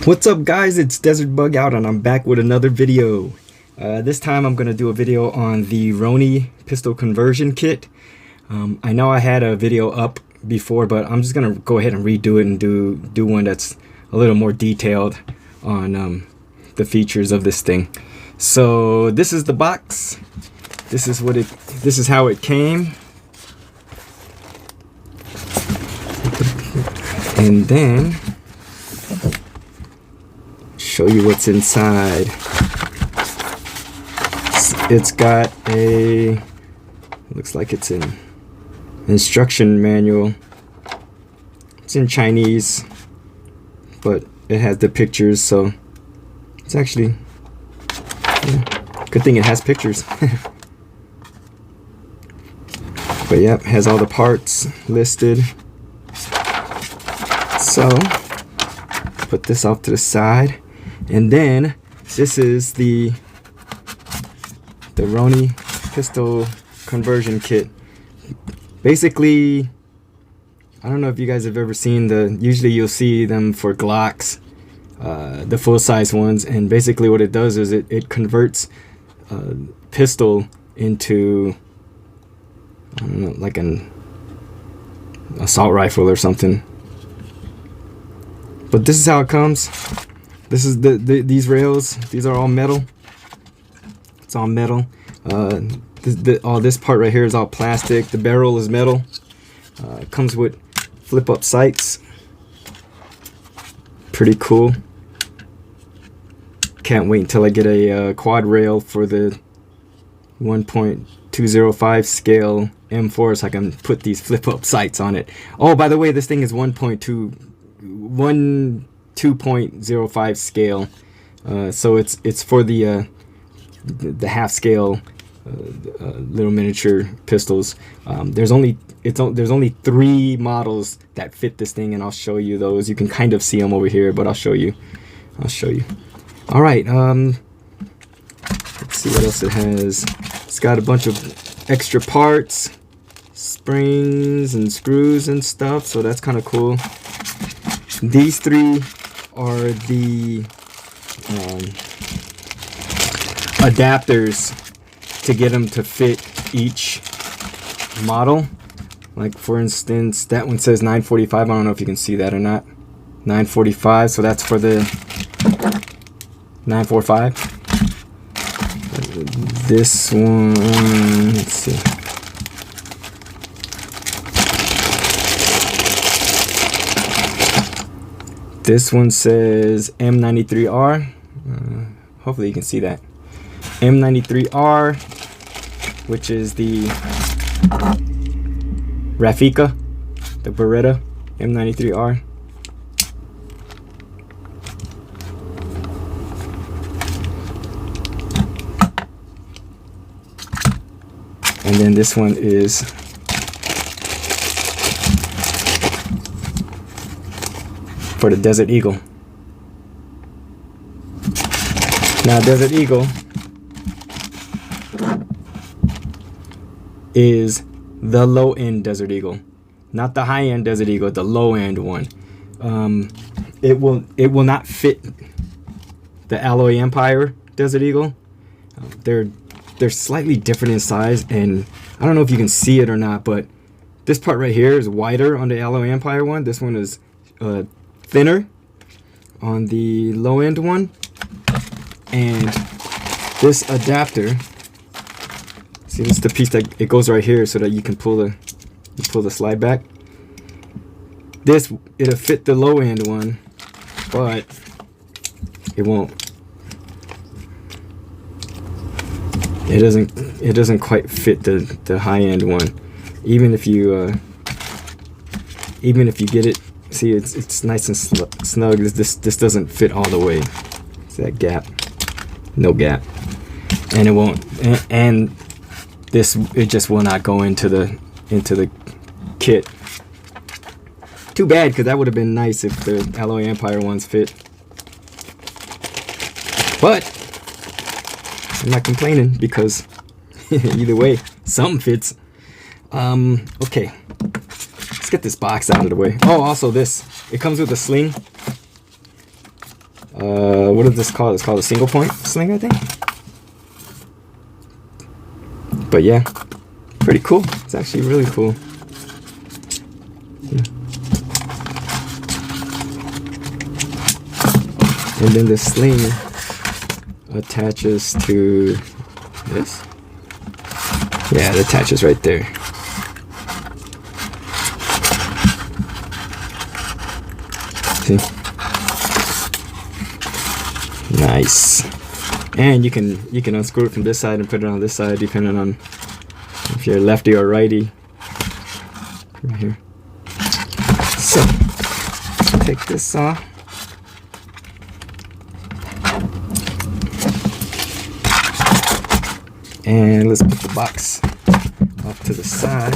What's up guys, it's Desert Bug Out and I'm back with another video. This time I'm going to do a video on the Roni Pistol Conversion Kit. I know I had a video up before, but I'm just going to go ahead and redo it and do one that's a little more detailed on the features of this thing. So this is the box. This is how it came. And then show you what's inside. It's got a, looks like it's an instruction manual. It's in Chinese, but it has the pictures, so it's actually, yeah, good thing it has pictures. But yeah, it has all the parts listed. So put this off to the side. And then this is the Roni Pistol Conversion Kit. Basically, I don't know if you guys have ever seen usually you'll see them for Glocks, the full-size ones, and basically what it does is it converts pistol into, I don't know, like an assault rifle or something. But this is how it comes. This is these rails. These are all metal. It's all metal. All this part right here is all plastic. The barrel is metal. It comes with flip-up sights. Pretty cool. Can't wait until I get a quad rail for the 1.205 scale M4 so I can put these flip-up sights on it. Oh, by the way, this thing is 2.05 scale, so it's for the half scale little miniature pistols. There's only 3 models that fit this thing, and I'll show you those. You can kind of see them over here, but I'll show you. All right, let's see what else it has. It's got a bunch of extra parts, springs and screws and stuff, so that's kind of cool. These 3 are the adapters to get them to fit each model. Like for instance, that one says 945. I don't know if you can see that or not. 945, so that's for the 945. This one, let's see. This one says M93R. Hopefully you can see that. M93R, which is the Rafika, the Beretta M93R. And then this one is for the Desert Eagle. Now Desert Eagle is the low-end Desert Eagle, not the high-end Desert Eagle, the low-end one. It will not fit the Alloy Empire Desert Eagle. They're slightly different in size, and I don't know if you can see it or not, but this part right here is wider on the Alloy Empire one. This one is thinner on the low end one. And this adapter, see, this is the piece that it goes right here so that you can pull the slide back. It'll fit the low end one, but it won't. It doesn't quite fit the high end one. Even if you get it, see, it's nice and snug. This doesn't fit all the way. It's that gap, no gap, and it won't. And it just will not go into the kit. Too bad, because that would have been nice if the Alloy Empire ones fit. But I'm not complaining because either way, something fits. Okay, let's get this box out of the way. Oh, also this, it comes with a sling. what is this called? It's called a single point sling, I think. But yeah, pretty cool. It's actually really cool. Yeah. And then the sling attaches to this. Yeah, it attaches right there. See? Nice. And you can unscrew it from this side and put it on this side, depending on if you're lefty or righty. Right here. So take this off. And let's put the box off to the side.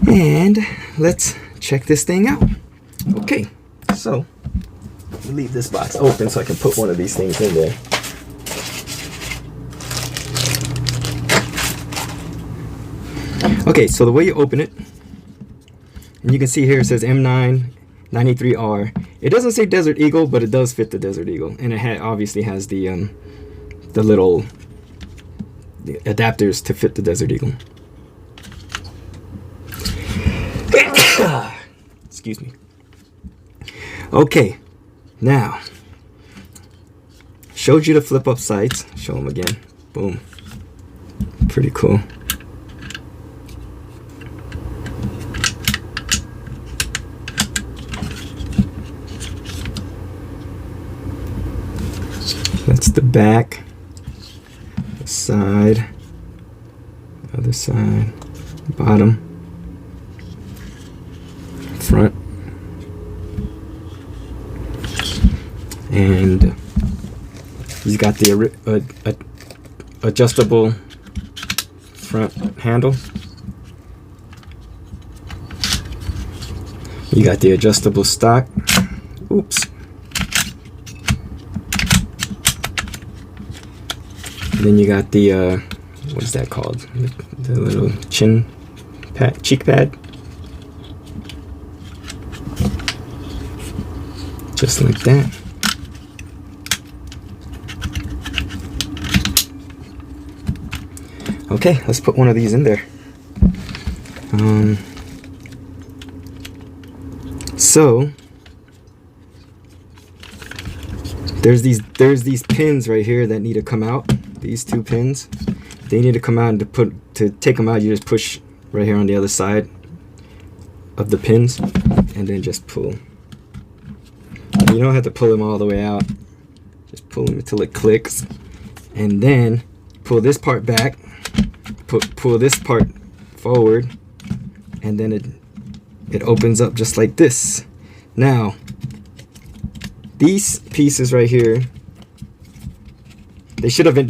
And let's check this thing out. Okay, so leave this box open so I can put one of these things in there. Okay, so the way you open it, and you can see here it says M9 93R. It doesn't say Desert Eagle, but it does fit the Desert Eagle, and it obviously has the little adapters to fit the Desert Eagle. Excuse me. Okay, now showed you the flip up sights. Show them again. Boom. Pretty cool. That's the back, the side, other side, bottom, front, and he's got the adjustable front handle. You got the adjustable stock. Oops. Then you got the what is that called? The little cheek pad. Just like that. Okay, let's put one of these in there. So there's these pins right here that need to come out. These two pins, they need to come out, and to take them out, you just push right here on the other side of the pins, and then just pull. You don't have to pull them all the way out. Just pull them until it clicks, and then pull this part back. Pull this part forward, and then it opens up just like this. Now, these pieces right here, they should have been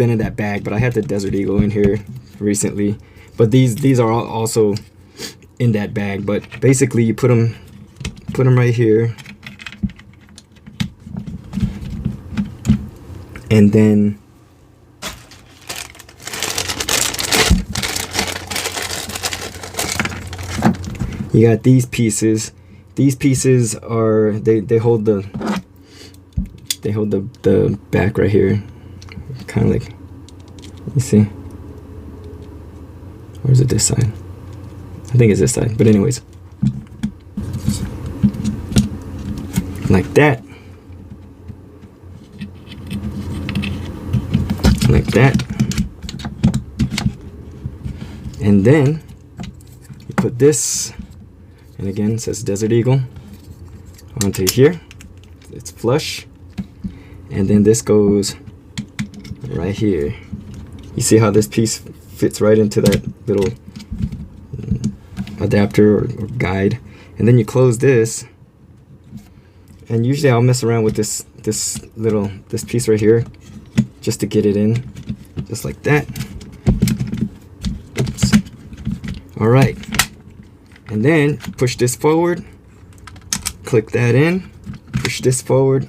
in that bag, but I had the Desert Eagle in here recently. But these are also in that bag. But basically, you put them right here, and then you got these pieces. These pieces are they hold the back right here, kind of like, you see, or is it this side? I think it's this side, but anyways, like that, like that, and then you put this, and again it says Desert Eagle, onto here. It's flush. And then this goes right here. You see how this piece fits right into that little adapter or guide. And then you close this. And usually I'll mess around with this piece right here just to get it in, just like that. Oops. All right. And then push this forward. Click that in. Push this forward.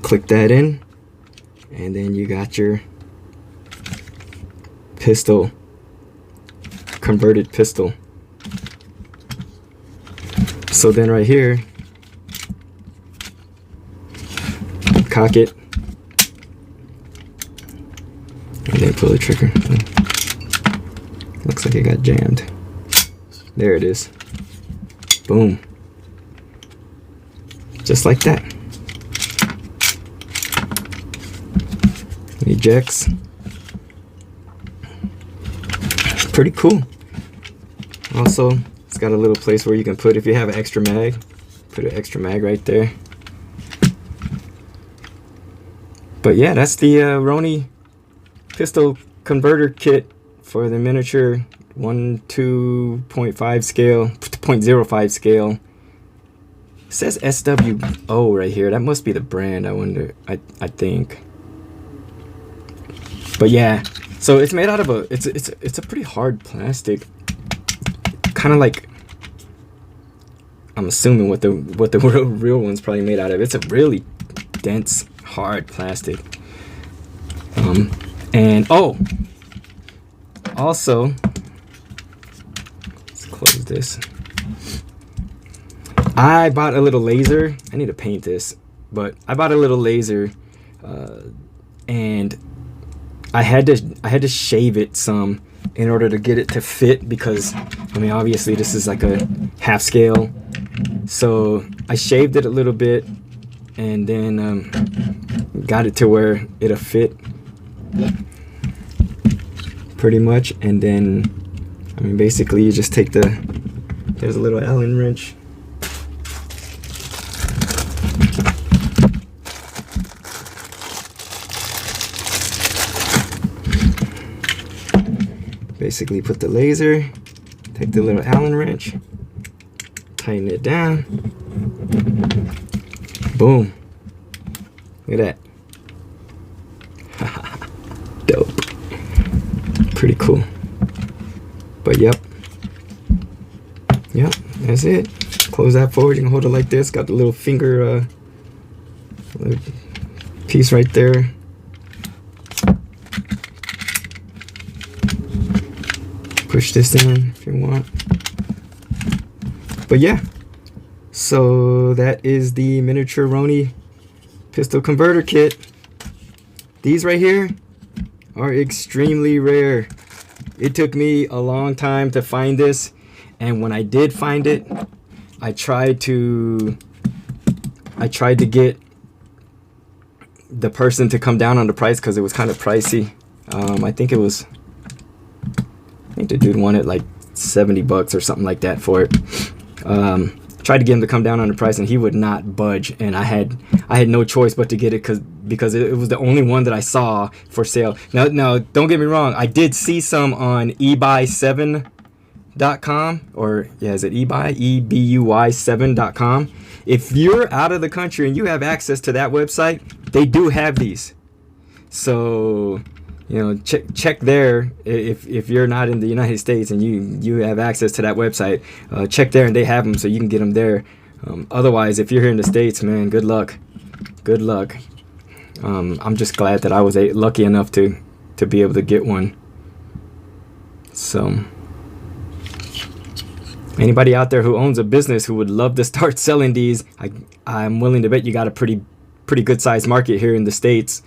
Click that in, and then you got your pistol converted pistol. So then right here, cock it, and then pull the trigger. Looks like it got jammed. There it is. Boom. Just like that. Ejects. Pretty cool. Also, it's got a little place where you can put, if you have an extra mag, put an extra mag right there. But yeah, that's the Roni Pistol Converter Kit for the miniature 1:2.5 scale, 0.05 scale. It says SWO right here. That must be the brand, I wonder. I think. But yeah, so it's made out of a it's a pretty hard plastic. Kind of like, I'm assuming what the real one's probably made out of. It's a really dense, hard plastic. And oh, also, let's close this. I bought a little laser. I need to paint this, but I bought a little laser, and I had to shave it some in order to get it to fit, because I mean, obviously this is like a half scale, so I shaved it a little bit and then got it to where it'll fit pretty much. And then, I mean, basically you just take there's a little Allen wrench. Basically put the laser, take the little Allen wrench, tighten it down, boom. Look at that. Dope. Pretty cool. But yep, that's it. Close that forward. You can hold it like this. Got the little finger little piece right there. Push this in if you want. But yeah, so that is the miniature Roni Pistol Converter Kit. These right here are extremely rare. It took me a long time to find this, and when I did find it, I tried to get the person to come down on the price because it was kind of pricey. I think the dude wanted like 70 bucks or something like that for it. Tried to get him to come down on the price, and he would not budge, and I had no choice but to get it because it was the only one that I saw for sale. Now don't get me wrong, I did see some on ebuy7.com, or yeah, is it ebuy, ebuy7.com. If you're out of the country and you have access to that website, they do have these. So, you know, check there. If you're not in the United States and you have access to that website, check there and they have them, so you can get them there. Otherwise, if you're here in the States, man, good luck. Good luck. I'm just glad that I was lucky enough to be able to get one. So, anybody out there who owns a business who would love to start selling these, I'm willing to bet you got a pretty good sized market here in the States.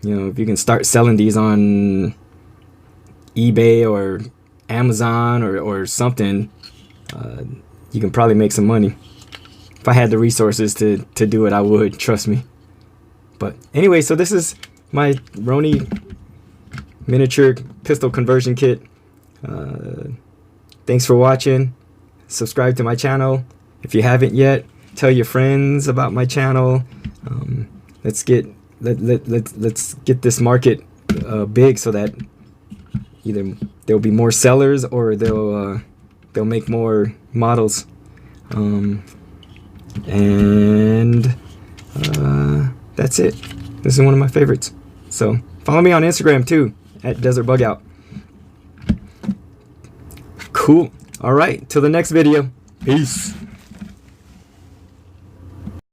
You know, if you can start selling these on eBay or Amazon or something, you can probably make some money. If I had the resources to do it, I would, trust me. But anyway, so this is my Roni miniature pistol conversion kit. Thanks for watching. Subscribe to my channel if you haven't yet. Tell your friends about my channel. Let's get this market big, so that either there'll be more sellers or they'll make more models. And that's it. This is one of my favorites. So follow me on Instagram too, at Desert Bug Out. Cool. All right, till the next video. Peace.